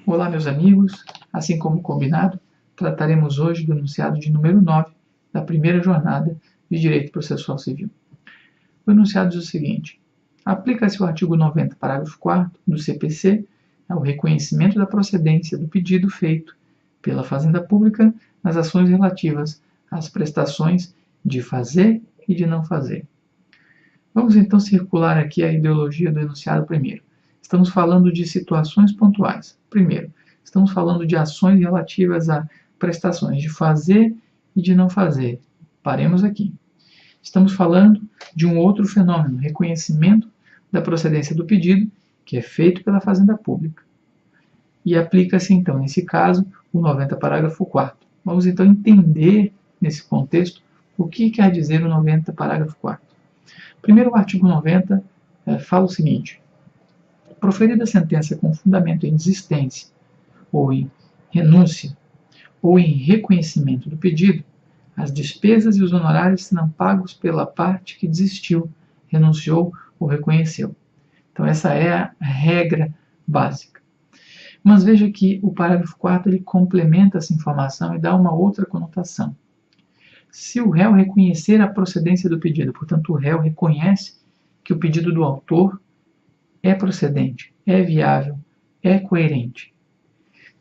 Olá, meus amigos. Assim como combinado, trataremos hoje do enunciado de número 9 da primeira jornada de Direito Processual Civil. O enunciado diz o seguinte: aplica-se o artigo 90, parágrafo 4º do CPC ao reconhecimento da procedência do pedido feito pela Fazenda Pública nas ações relativas às prestações de fazer e de não fazer. Vamos então circular aqui a ideologia do enunciado primeiro. Estamos falando de situações pontuais. Primeiro, estamos falando de ações relativas a prestações de fazer e de não fazer. Paremos aqui. Estamos falando de um outro fenômeno, reconhecimento da procedência do pedido, que é feito pela Fazenda Pública. E aplica-se, então, nesse caso, o 90, parágrafo 4º. Vamos, então, entender, nesse contexto, o que quer dizer o 90, parágrafo 4º. Primeiro, o artigo 90 fala o seguinte: proferida a sentença com fundamento em desistência, ou em renúncia, ou em reconhecimento do pedido, as despesas e os honorários serão pagos pela parte que desistiu, renunciou ou reconheceu. Então, essa é a regra básica. Mas veja que o parágrafo 4º ele complementa essa informação e dá uma outra conotação. Se o réu reconhecer a procedência do pedido, portanto, o réu reconhece que o pedido do autor é procedente, é viável, é coerente,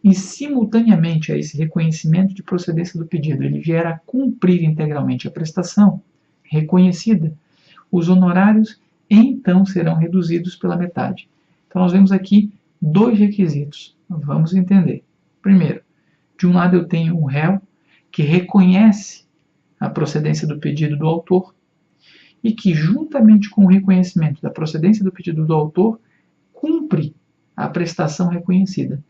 e simultaneamente a esse reconhecimento de procedência do pedido, ele vier a cumprir integralmente a prestação reconhecida, os honorários então serão reduzidos pela metade. Então nós vemos aqui dois requisitos. Vamos entender. Primeiro, de um lado eu tenho um réu que reconhece a procedência do pedido do autor e que, juntamente com o reconhecimento da procedência do pedido do autor, cumpre a prestação reconhecida.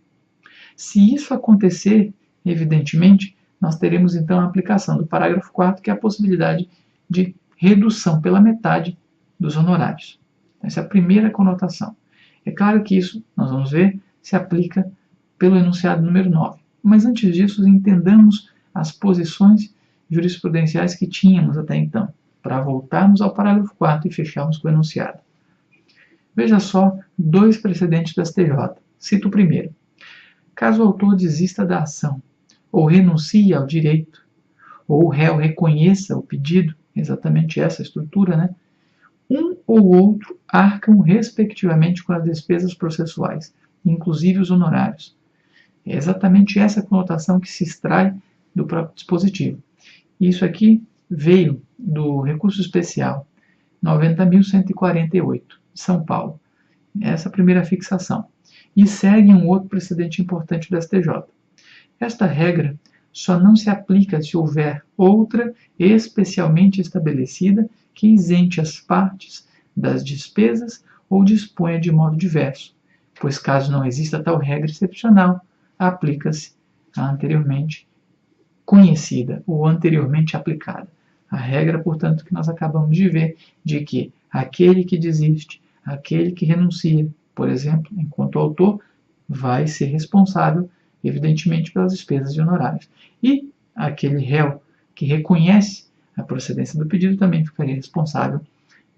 Se isso acontecer, evidentemente, nós teremos então a aplicação do parágrafo 4º, que é a possibilidade de redução pela metade dos honorários. Essa é a primeira conotação. É claro que isso, nós vamos ver, se aplica pelo enunciado número 9. Mas antes disso, entendamos as posições jurisprudenciais que tínhamos até então, para voltarmos ao parágrafo 4º e fecharmos com o enunciado. Veja só dois precedentes do STJ. Cito o primeiro. Caso o autor desista da ação, ou renuncie ao direito, ou o réu reconheça o pedido, exatamente essa estrutura, né? Um ou outro arcam respectivamente com as despesas processuais, inclusive os honorários. É exatamente essa conotação que se extrai do próprio dispositivo. Isso aqui veio do recurso especial 90.148, de São Paulo. Essa é a primeira fixação. E segue um outro precedente importante do STJ. Esta regra só não se aplica se houver outra especialmente estabelecida que isente as partes das despesas ou disponha de modo diverso, pois caso não exista tal regra excepcional, aplica-se a anteriormente conhecida ou anteriormente aplicada. A regra, portanto, que nós acabamos de ver, de que aquele que desiste, aquele que renuncia, por exemplo, enquanto autor, vai ser responsável, evidentemente, pelas despesas e honorários. E aquele réu que reconhece a procedência do pedido também ficaria responsável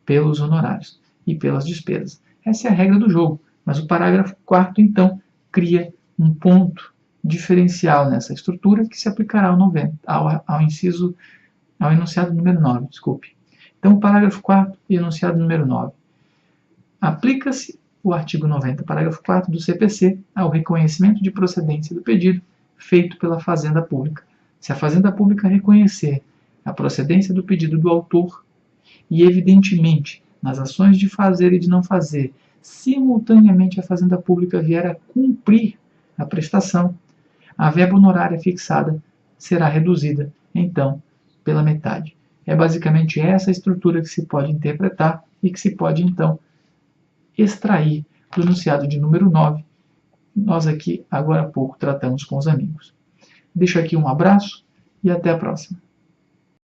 pelos honorários e pelas despesas. Essa é a regra do jogo, mas o parágrafo 4º, então, cria um ponto diferencial nessa estrutura que se aplicará ao enunciado número 9. Então, o parágrafo 4º e enunciado número 9. Aplica-se o artigo 90, parágrafo 4º do CPC ao reconhecimento de procedência do pedido feito pela Fazenda Pública. Se a Fazenda Pública reconhecer a procedência do pedido do autor e, evidentemente, nas ações de fazer e de não fazer, simultaneamente a Fazenda Pública vier a cumprir a prestação, a verba honorária fixada será reduzida, então, pela metade. É basicamente essa estrutura que se pode interpretar e que se pode, então, extrair do enunciado de número 9, nós aqui, agora há pouco, tratamos com os amigos. Deixo aqui um abraço e até a próxima.